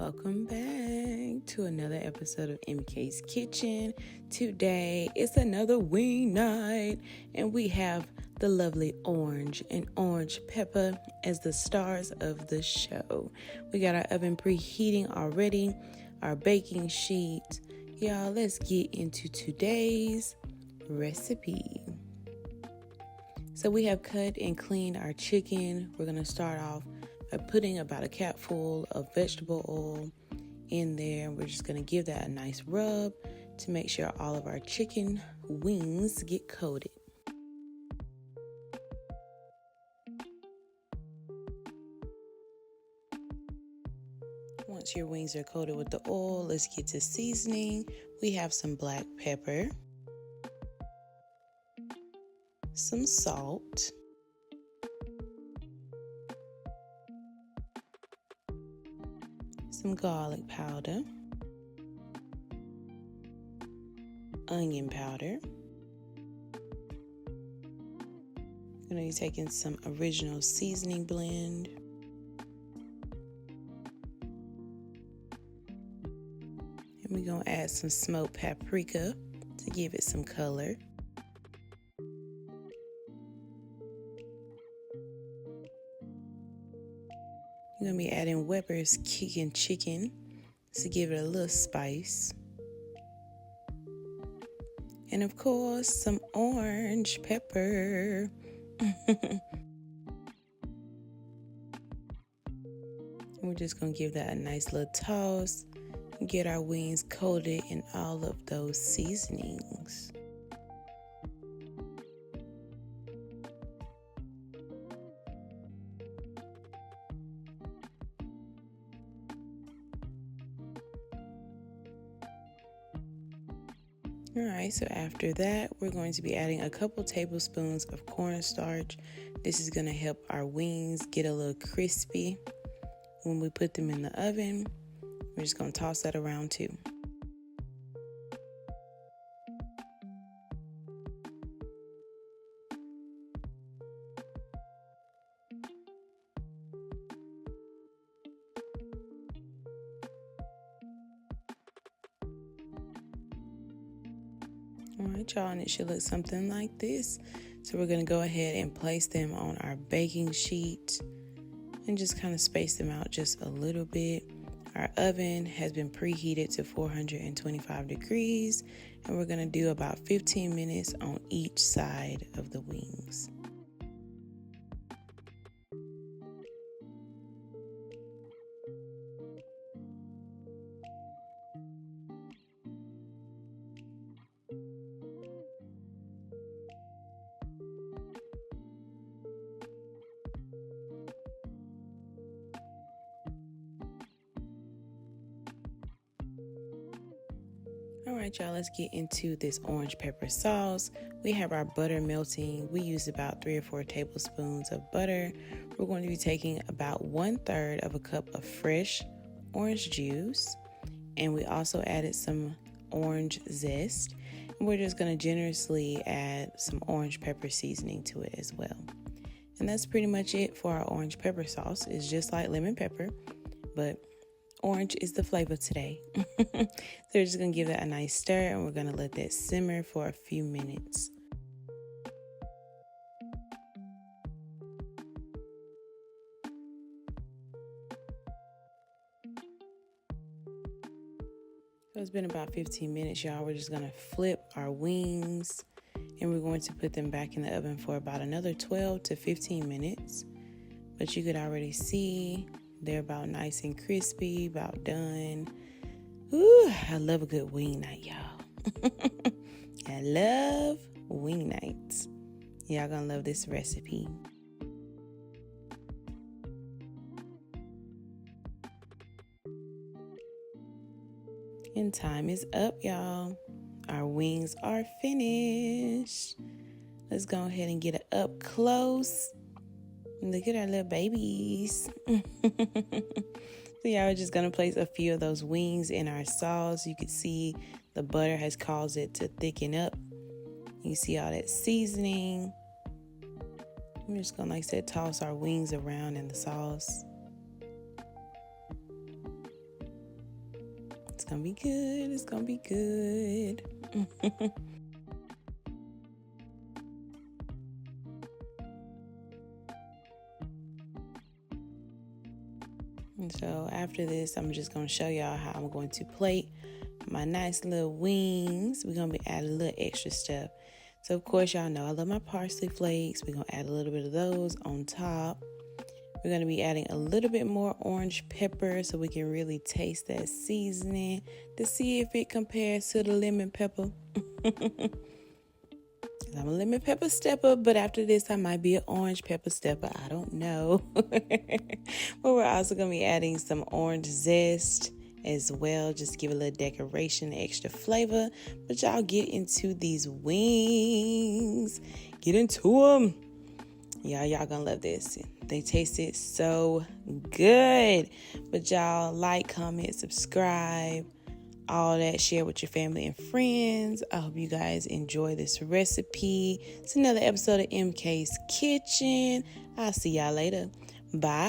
Welcome back to another episode of MK's Kitchen. Today it's another wing night, and we have the lovely orange and orange pepper as the stars of the show. We got our oven preheating already, our baking sheet. Y'all, let's get into today's recipe. So we have cut and cleaned our chicken. We're going to start off by putting about a capful of vegetable oil in there. We're just going to give that a nice rub to make sure all of our chicken wings get coated. Once your wings are coated with the oil, let's get to seasoning. We have some black pepper, some salt, some garlic powder, onion powder. I'm going to be taking some original seasoning blend. And we're going to add some smoked paprika to give it some color. I'm going to be adding Weber's kicking chicken to give it a little spice. And of course, some orange pepper. We're just going to give that a nice little toss and get our wings coated in all of those seasonings. Alright, so after that, we're going to be adding a couple tablespoons of cornstarch. This is going to help our wings get a little crispy when we put them in the oven. We're just going to toss that around too. Alright, y'all, and it should look something like this. So we're going to go ahead and place them on our baking sheet and just kind of space them out just a little bit. Our oven has been preheated to 425 degrees, and we're going to do about 15 minutes on each side of the wings. Alright, y'all, let's get into this orange pepper sauce. We have our butter melting. We use about 3 or 4 tablespoons of butter. We're going to be taking about 1/3 of a cup of fresh orange juice. And we also added some orange zest. And we're just going to generously add some orange pepper seasoning to it as well. And that's pretty much it for our orange pepper sauce. It's just like lemon pepper, but orange is the flavor today. So we're just going to give that a nice stir, and we're going to let that simmer for a few minutes. So it's been about 15 minutes, y'all. We're just going to flip our wings, and we're going to put them back in the oven for about another 12 to 15 minutes. But you could already see they're about nice and crispy, about done. Ooh, I love a good wing night, y'all. I love wing nights. Y'all gonna love this recipe. And time is up, y'all. Our wings are finished. Let's go ahead and get it up close. Look at our little babies. So yeah, we're just going to place a few of those wings in our sauce. You can see the butter has caused it to thicken up. You see all that seasoning. I'm just going to, like I said, toss our wings around in the sauce. gonna be good. It's gonna be good. And so after this, I'm just gonna show y'all how I'm going to plate my nice little wings. We're gonna be adding a little extra stuff. So of course, y'all know I love my parsley flakes. We're gonna add a little bit of those on top. We're gonna be adding a little bit more orange pepper so we can really taste that seasoning to see if it compares to the lemon pepper. I'm a lemon pepper stepper, but after this I might be an orange pepper stepper. I don't know. But we're also going to be adding some orange zest as well. Just give a little decoration, extra flavor. But y'all get into these wings. Get into them. Y'all going to love this. They tasted so good. But y'all like, comment, subscribe. All that, share with your family and friends. I hope you guys enjoy this recipe. It's another episode of MK's Kitchen. I'll see y'all later. Bye.